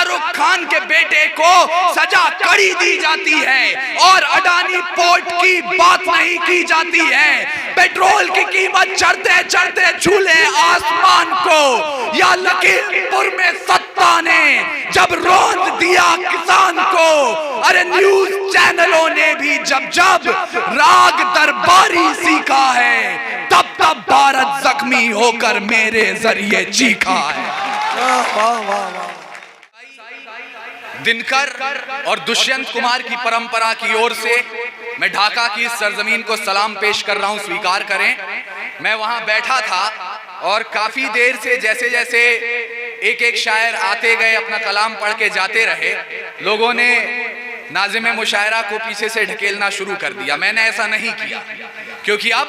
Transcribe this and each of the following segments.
शाहरुख खान के बेटे को सजा कड़ी दी जाती है और अडानी पोर्ट की बात नहीं की जाती है। पेट्रोल की कीमत चढ़ते चढ़ते झूले आसमान को, या लखीमपुर में सत्ता ने जब रोंद दिया किसान को। अरे न्यूज चैनलों ने भी जब जब राग दरबारी सीखा है, तब तब भारत जख्मी होकर मेरे जरिए चीखा है। दिनकर और दुष्यंत कुमार की परंपरा की ओर से मैं ढाका की इस सरजमीन को सलाम पेश कर रहा हूं, स्वीकार करें। मैं वहां बैठा था और काफी देर से जैसे जैसे एक एक शायर आते गए, अपना कलाम पढ़ के जाते रहे, लोगों ने नाज़िम मुशायरा को पीछे से ढकेलना शुरू कर दिया। मैंने ऐसा नहीं किया, क्योंकि अब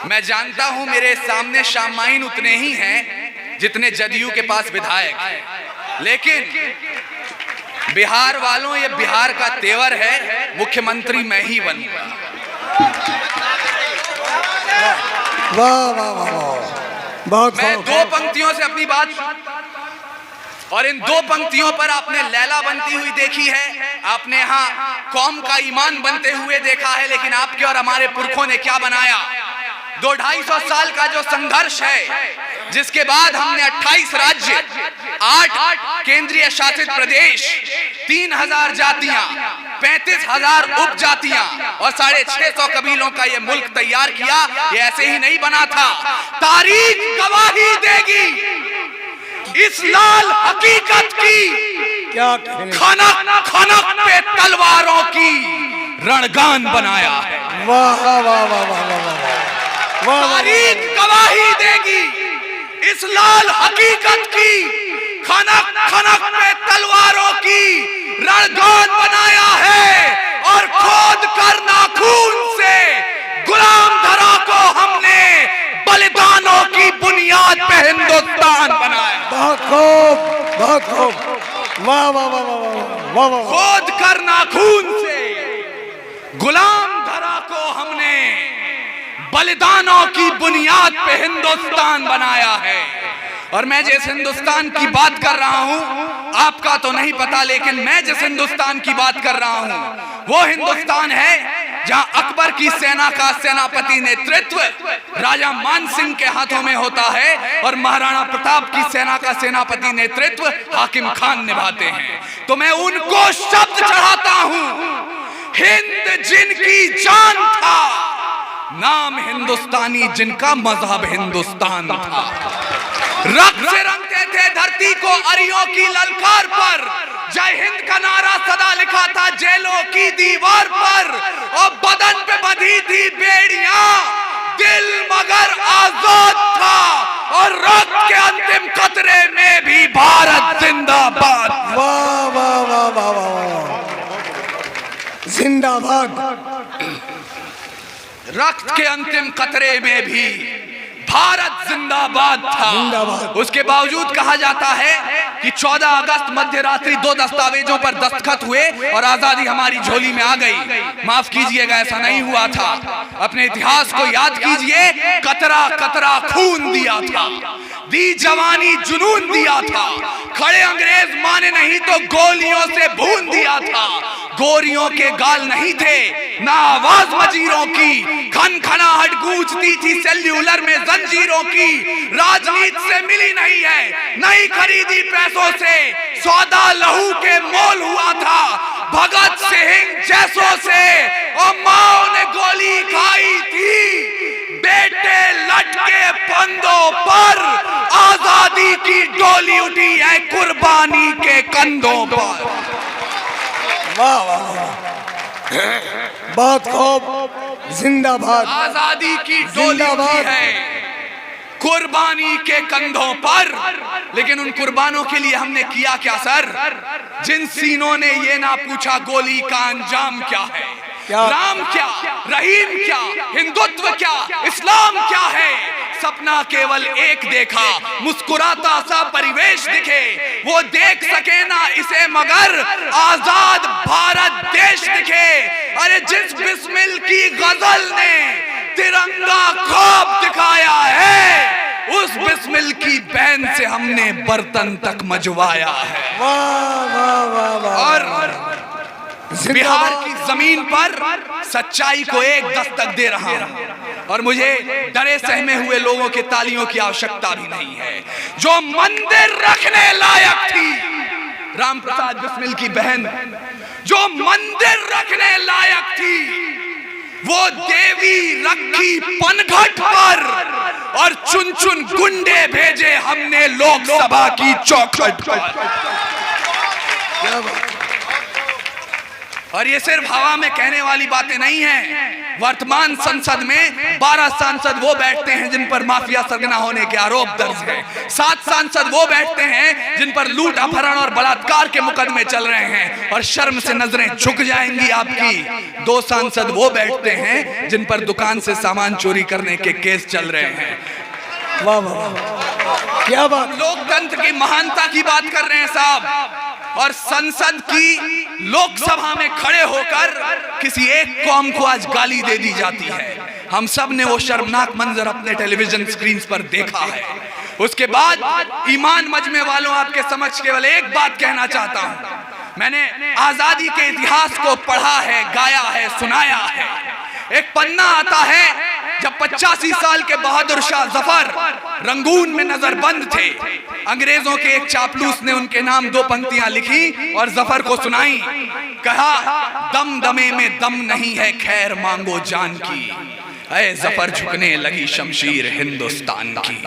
मैं जानता हूं मेरे सामने शामाइन उतने ही हैं जितने जदयू के पास विधायक हैं। लेकिन बिहार वालों, ये बिहार का तेवर है, मुख्यमंत्री मैं ही बनूंगा। वाह वाह वाह, बहुत। मैं दो पंक्तियों से अपनी बात, और इन दो पंक्तियों पर आपने लैला बनती हुई देखी है, आपने यहाँ कौम का ईमान बनते हुए देखा है। लेकिन आपके और हमारे पुरखों ने क्या बनाया? 200-250 साल का जो संघर्ष है, जिसके बाद हमने 28 राज्य, 8 केंद्रीय शासित प्रदेश, 3000 जातियां, 35,000 उपजातियां और 650 कबीलों का ये मुल्क तैयार किया। ये ऐसे ही नहीं बना था। तारीख गवाही देगी इस लाल हकीकत की, क्या खनक खनक पे तलवारों की रणगान बनाया है। वाह वाह वाह वाह वाह वाह। तारीख गवाही देगी इस लाल हकीकत की, खनक खनक पे तलवारों की रणगान बनाया है। और खोद कर नाखून से गुलाम धरा को हमने बलिदानों की बुनियाद पे हिंदुस्तान बनाया। बहुत खूब, बहुत खूब। वाह वाह वाह वाह वाह। खोद कर नाखून से गुलाम धरा को हमने बलिदानों की बुनियाद पे हिंदुस्तान बनाया है। और मैं जिस हिंदुस्तान की बात कर रहा हूं, आपका तो नहीं पता, लेकिन मैं जिस हिंदुस्तान की बात कर रहा हूं वो हिंदुस्तान है जहां अकबर की सेना का सेनापति नेतृत्व राजा मान सिंह के हाथों में होता है और महाराणा प्रताप की सेना का सेनापति नेतृत्व हाकिम खान निभाते हैं। तो मैं उनको शब्द चढ़ाता हूं, हिंद जिनकी जान था, नाम हिंदुस्तानी जिनका मजहब हिंदुस्तान था। रक्त से रंगते थे धरती को अरियों की ललकार पर, जय हिंद का नारा सदा लिखा था जेलों की दीवार पर। और बदन पे बंधी थी बेड़ियां, दिल मगर आजाद था। और रक्त के अंतिम कतरे में भी भारत जिंदाबाद। वाह वाह वाह वाह वाह, जिंदाबाद। रक्त के अंतिम कतरे में भी भारत जिंदाबाद था। जिंदाबाद। उसके बावजूद कहा जाता है कि 14 अगस्त मध्य रात्रि 2 दस्तावेजों पर दस्तखत हुए और आजादी हमारी झोली में आ गई। माफ कीजिएगा, ऐसा नहीं हुआ था। अपने इतिहास को याद कीजिए, कतरा कतरा खून दिया था, दी जवानी जुनून दिया था। खड़े अंग्रेज माने नहीं तो गोलियों से भून दिया था। गोरियों के गाल नहीं थे ना आवाज वजीरों की, खनखनाहट गूंजती थी सेल्यूलर में जंजीरों की। राजनीति से मिली नहीं है, नहीं खरीदी पैसों से, सौदा लहू के मोल हुआ था भगत सिंह जैसों से। और माओ ने गोली खाई थी, बेटे लटके फंदों पर, आजादी की डोली उठी है कुर्बानी के कंधों पर। वाह वाह, बहुत खूब, जिंदाबाद। आजादी की डोली उठी है कुर्बानी के कंधों पर। लेकिन उन कुर्बानों के लिए हमने किया क्या सर? जिन सीनों ने ये ना पूछा गोली का अंजाम क्या है, राम क्या, रहीम क्या, हिंदुत्व क्या, इस्लाम क्या है। सपना केवल एक देखा, मुस्कुराता सा परिवेश दिखे, वो देख सके ना इसे मगर आजाद भारत देश दिखे। अरे जिस बिस्मिल की गजल ने तिरंगा ख्वाब दिखाया है, उस बिस्मिल की बहन से हमने बर्तन तक मजवाया है। वाह वाह वाह वाह। और बिहार की जमीन पर सच्चाई को एक दस्तक दे रहा हूं और मुझे डरे सहमे हुए लोगों के तालियों की आवश्यकता भी नहीं है। जो मंदिर रखने लायक थी, राम प्रसाद बिस्मिल की बहन जो मंदिर रखने लायक थी, वो देवी रखी पनघट पर और चुन चुन गुंडे भेजे हमने लोकसभा की चौखट पर। क्या बात। और ये सिर्फ हवा में कहने वाली बातें नहीं हैं। वर्तमान संसद में 12 सांसद वो बैठते हैं जिन पर माफिया सरगना होने के आरोप दर्ज है। 7 सांसद वो बैठते हैं जिन पर लूट, अपहरण और बलात्कार के मुकदमे चल रहे हैं और शर्म से नजरें झुक जाएंगी आपकी। 2 सांसद वो बैठते हैं जिन पर दुकान से सामान चोरी करने के केस चल रहे हैं। वाह वाह, क्या बात। लोकतंत्र की महानता की बात कर रहे हैं साहब, और संसद की लोकसभा में खड़े होकर किसी एक कौम को आज गाली दे दी जाती है। हम सब ने वो शर्मनाक मंजर अपने टेलीविजन स्क्रीन पर देखा है। उसके बाद ईमान मजमे वालों, आपके समक्ष केवल एक बात कहना चाहता हूं। मैंने आजादी के इतिहास को पढ़ा है, गाया है, सुनाया है। एक पन्ना आता है जब 85 साल के बहादुर शाह जफर रंगून में नजरबंद थे। अंग्रेजों के एक चापलूस ने उनके नाम 2 पंक्तियां लिखी और जफर को सुनाई। कहा, दम दमे में दम नहीं है, खैर मांगो जान की। ऐ जफर झुकने लगी शमशीर हिंदुस्तान की।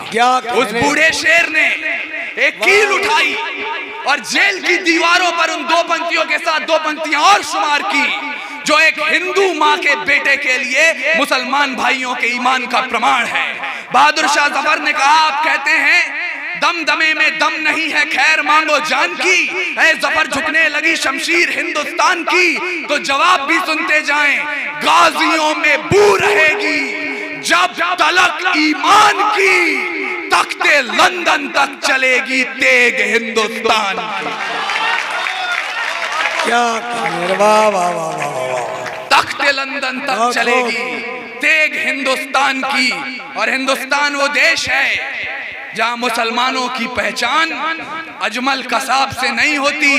उस बूढ़े शेर ने एक कील उठाई और जेल की दीवारों पर उन 2 पंक्तियों के साथ 2 पंक्तियां और शुमार की, जो एक हिंदू मां के बेटे के लिए मुसलमान भाइयों के ईमान का प्रमाण है। बहादुर शाह जफर ने कहा, आप कहते हैं दम दमे में दम नहीं है, खैर मांगो जान की। ऐ जफर झुकने लगी शमशीर हिंदुस्तान की। तो जवाब भी सुनते जाएं, गाजियों में बू रहेगी जब तलक ईमान की, तख्ते लंदन तक चलेगी तेग हिंदुस्तान की। क्या, वाह वाह वाह वाह। तख्ते लंदन तक चलेगी तेग हिंदुस्तान की। और हिंदुस्तान वो देश है जहां मुसलमानों की पहचान अजमल कसाब से नहीं होती,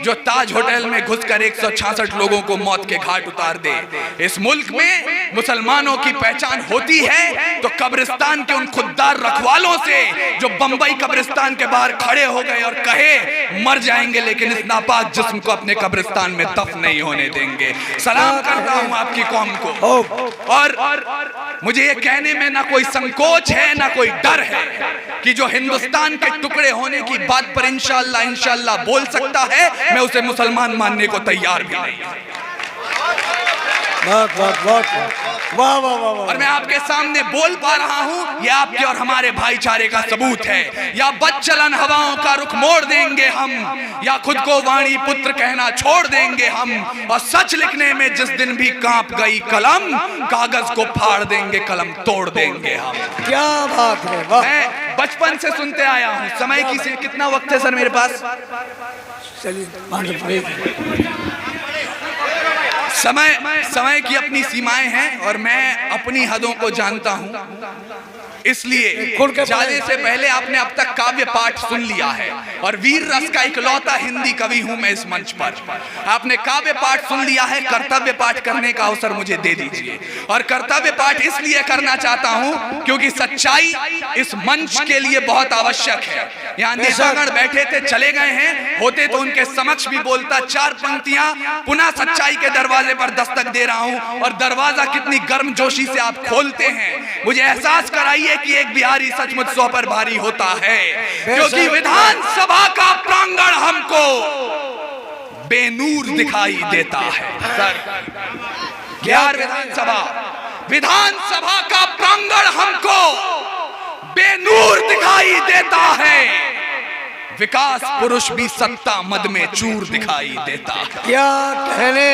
जो ताज होटल में घुसकर 166 लोगों को मौत के घाट उतार दे। इस मुल्क में मुसलमानों की पहचान होती है तो कब्रिस्तान के उन खुददार रखवालों से जो बंबई कब्रिस्तान के बाहर खड़े हो गए और कहे मर जाएंगे लेकिन इस नापाक जिस्म को अपने कब्रिस्तान में दफन नहीं होने देंगे। सलाम करता हूं आपकी कौम को। और मुझे ये कहने में ना कोई संकोच है ना कोई डर है कि जो हिंदुस्तान के टुकड़े होने की बात पर इंशाअल्लाह बोल सकता है, मैं उसे मुसलमान मानने को तैयार भी नहीं। वाह वाह वाह। और मैं आपके सामने बोल पा रहा हूं, यह आपके और हमारे भाईचारे का सबूत है। या बदचलन हवाओं का रुख मोड़ देंगे हम, या खुद को वाणी पुत्र कहना छोड़ देंगे हम। और सच लिखने में जिस दिन भी कांप गई कलम, कागज को फाड़ देंगे, कलम तोड़ देंगे हम। क्या बात है, वाह। मैं बचपन से सुनते आया हूं। समय की से कितना वक्त है सर मेरे पास? समय की अपनी सीमाएं हैं और मैं अपनी हदों को जानता हूं। इसलिए जाने से पहले आपने अब तक काव्य पाठ सुन लिया है और वीर रस का इकलौता हिंदी कवि हूं मैं इस मंच पर। आपने काव्य पाठ सुन लिया है, कर्तव्य पाठ करने का अवसर मुझे दे दीजिए। और कर्तव्य पाठ इसलिए करना चाहता हूं क्योंकि सच्चाई इस मंच के लिए बहुत आवश्यक है। यहाँ नेतागण बैठे थे, चले गए हैं, होते तो उनके समक्ष भी बोलता। 4 पंक्तियां पुनः सच्चाई के दरवाजे पर दस्तक दे रहा हूं और दरवाजा कितनी गर्मजोशी से आप खोलते हैं। मुझे एहसास कराइए कि एक बिहारी सचमुच 100 पर भारी होता है, क्योंकि विधानसभा का प्रांगण हमको बेनूर दिखाई देता है। सर, बिहार विधानसभा का प्रांगण हमको बेनूर दिखाई देता है। विकास पुरुष भी सत्ता मद में चूर दिखाई देता है। क्या कहने,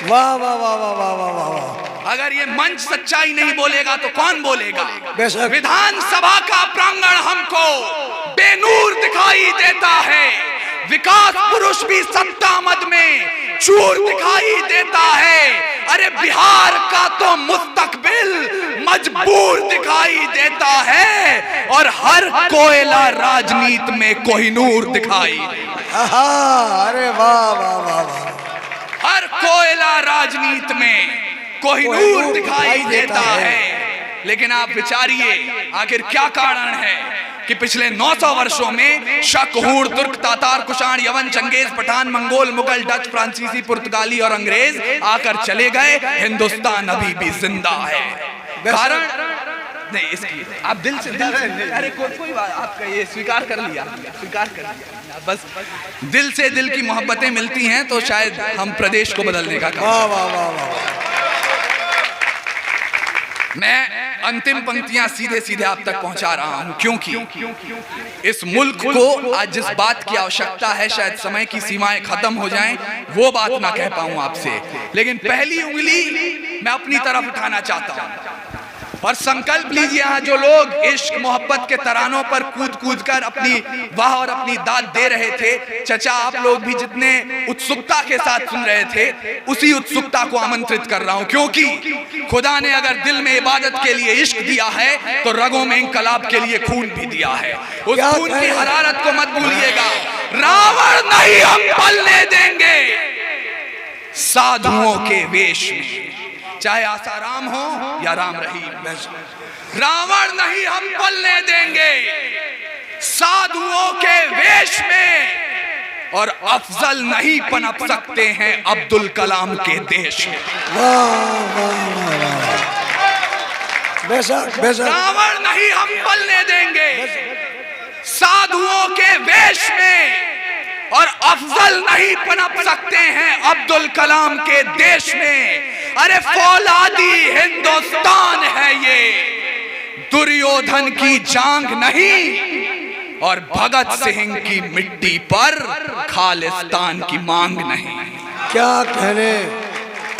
वाह वाह वाह वाह वाह वाह वाह। अगर ये मंच सच्चाई नहीं बोलेगा तो कौन बोलेगा? बेशक। विधानसभा का प्रांगण हमको बेनूर दिखाई देता है। विकास पुरुष भी सत्ता मद में चूर दिखाई देता है। अरे बिहार का तो मुस्तकबिल मजबूर दिखाई देता है और हर कोयला राजनीति में कोहिनूर दिखाई। अरे वाह वाह वाह वाह। हर कोयला राजनीति में कोहिनूर दिखाई देता है। लेकिन आप विचारिए आखिर क्या कारण है कि पिछले 900 वर्षों में शक, हूण, तुर्क, तातार, कुषाण, यवन, चंगेज, पठान, मंगोल, मुगल, डच, फ्रांसीसी, पुर्तगाली और अंग्रेज आकर चले गए, हिंदुस्तान अभी भी जिंदा है। कारण नहीं इसकी आप दिल से अरे कोई बात, आपका ये स्वीकार कर लिया, बस दिल से दिल की मोहब्बतें मिलती हैं तो शायद हम प्रदेश को बदलने का काम। वाह वाह वाह वाह। मैं अंतिम पंक्तियां सीधे सीधे आप तक पहुंचा रहा हूं क्योंकि इस मुल्क को आज जिस बात की आवश्यकता है, शायद समय की सीमाएं खत्म हो जाएं, वो बात ना कह पाऊं आपसे, लेकिन पहली उंगली मैं अपनी तरफ उठाना चाहता हूं और संकल्प लीजिए। यहाँ जो लोग इश्क मोहब्बत के तरानों पर कूद कूद कर अपनी वाह और अपनी दाद दे रहे थे, चचा आप लोग भी जितने उत्सुकता के साथ सुन रहे थे, उसी उत्सुकता को आमंत्रित कर रहा हूं क्योंकि खुदा ने अगर दिल में इबादत के लिए इश्क दिया है तो रगों में इंकलाब के लिए खून भी दिया है। उस खून की हरारत को मत भूलिएगा। रावण नहीं हम पलने देंगे साधुओं के वेश में, चाहे आसाराम हो या राम रहीम। रावण नहीं हम पलने देंगे साधुओं के वेश में और अफजल नहीं पनप सकते हैं अब्दुल कलाम के देश में। रावण नहीं हम पलने देंगे साधुओं के वेश में और अफजल नहीं पनप सकते हैं अब्दुल कलाम के देश में। अरे फौलादी हिंदुस्तान है ये, दुर्योधन की जांग नहीं और भगत सिंह की मिट्टी पर खालिस्तान की मांग नहीं। क्या कहने।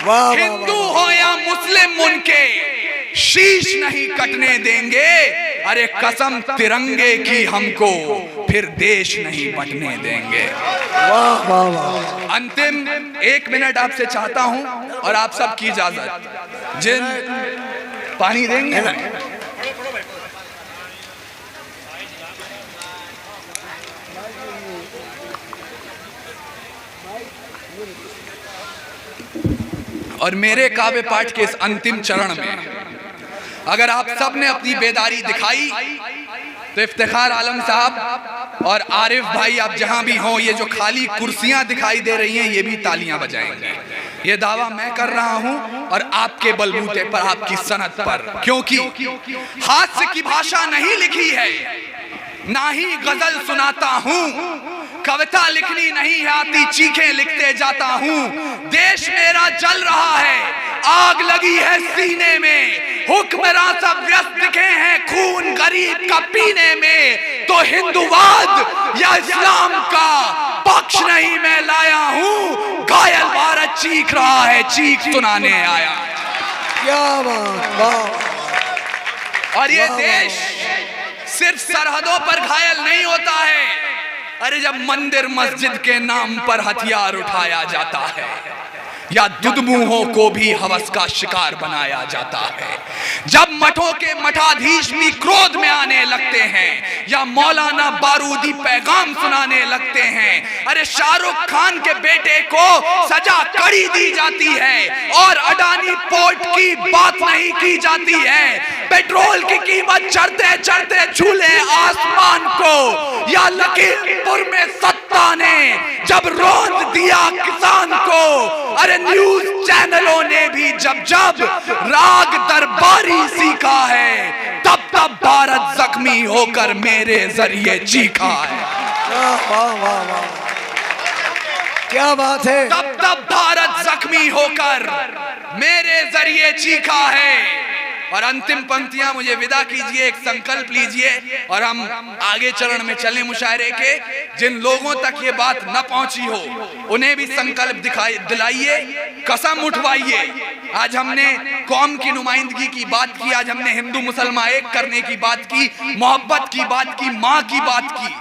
वाह। हिंदू हो या मुस्लिम उनके शीश नहीं कटने देंगे। अरे कसम तिरंगे की हमको फिर देश नहीं बटने देंगे। वाह वाह वाह। अंतिम 1 मिनट आपसे चाहता हूं और आप सब की इजाजत। जिन पानी देंगे और मेरे काव्य पाठ के इस अंतिम चरण में अगर आप सब ने अपनी बेदारी दिखाई तो इफ्तिखार आलम साहब और आरिफ भाई आप जहां भी हों, ये जो खाली कुर्सियां दिखाई दे रही हैं ये भी तालियां बजाएंगे। ये दावा मैं कर रहा हूं और आपके बलबूते पर, आपकी सनद पर, क्योंकि हास्य की भाषा नहीं लिखी है, ना ही गजल सुनाता हूं, कविता लिखनी नहीं आती, चीखें लिखते जाता हूं। देश मेरा जल रहा है, आग लगी है सीने में, हुक्मरान सब व्यस्त दिखे हैं खून गरीब का पीने में। तो हिंदुवाद या इस्लाम का पक्ष नहीं मैं लाया हूं, घायल भारत चीख रहा है, चीख सुनाने आया। क्या बात। वाह। और ये देश सिर्फ सरहदों पर घायल नहीं होता है। अरे जब मंदिर मस्जिद के नाम पर हथियार उठाया जाता है या दुधमुहों को भी हवस का शिकार बनाया जाता है, जब मठों के मठाधीश भी क्रोध में आने लगते हैं या मौलाना बारूदी पैगाम सुनाने लगते हैं, अरे शाहरुख खान के बेटे को सजा कड़ी दी जाती है और अडानी पोर्ट की बात नहीं की जाती है, पेट्रोल की कीमत चढ़ते चढ़ते झूले आसमान को, या लखीमपुर में सत्ता ने जब रोंद दिया किसान को, अरे न्यूज चैनलों ने भी जब जब राग दरबारी सीखा है, तब तब भारत जख्मी होकर मेरे जरिए चीखा है। वाह वाह वाह। क्या बात है। तब तब भारत जख्मी होकर मेरे जरिए चीखा है। और अंतिम पंक्तियां मुझे विदा कीजिए, एक संकल्प लीजिए और हम आगे चरण में चलें मुशायरे के। जिन लोगों तक ये बात न पहुंची हो उन्हें भी संकल्प दिलाइए, कसम उठवाइए। आज हमने कौम की नुमाइंदगी की बात की, आज हमने हिंदू मुसलमान एक करने की बात की, मोहब्बत की बात की, माँ की बात की,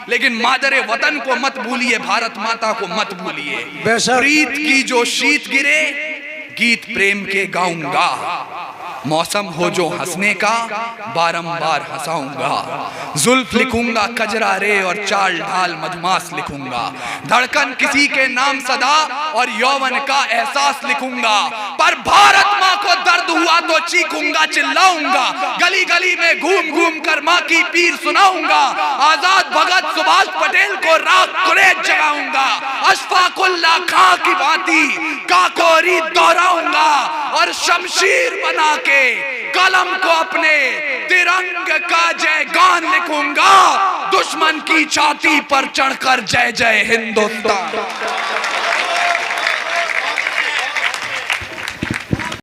लेकिन मादरे वतन को मत भूलिए, भारत माता को मत भूलिए। बेशक। प्रीत की जो शीत गिरे, गीत प्रेम के गाऊंगा। मौसम हो जो हंसने का, बारंबार हंसाऊंगा। जुल्फ लिखूंगा कजरा रे और चाल ढाल मधुमास लिखूंगा। धड़कन किसी के नाम सदा और यौवन का एहसास लिखूंगा। पर भारत माँ को दर्द हुआ तो चीखूंगा, चिल्लाऊंगा। गली गली में घूम घूम कर माँ की पीर सुनाऊंगा। आजाद भगत सुभाष पटेल को राख कुरेद जगाऊंगा। अशफाकुल्ला खां की भांति काकोरी दोहराऊंगा और शमशीर बना के कलम को अपने तिरंग का जय गान लिखूंगा। दुश्मन की छाती पर चढ़कर जय जय हिंदुस्तान।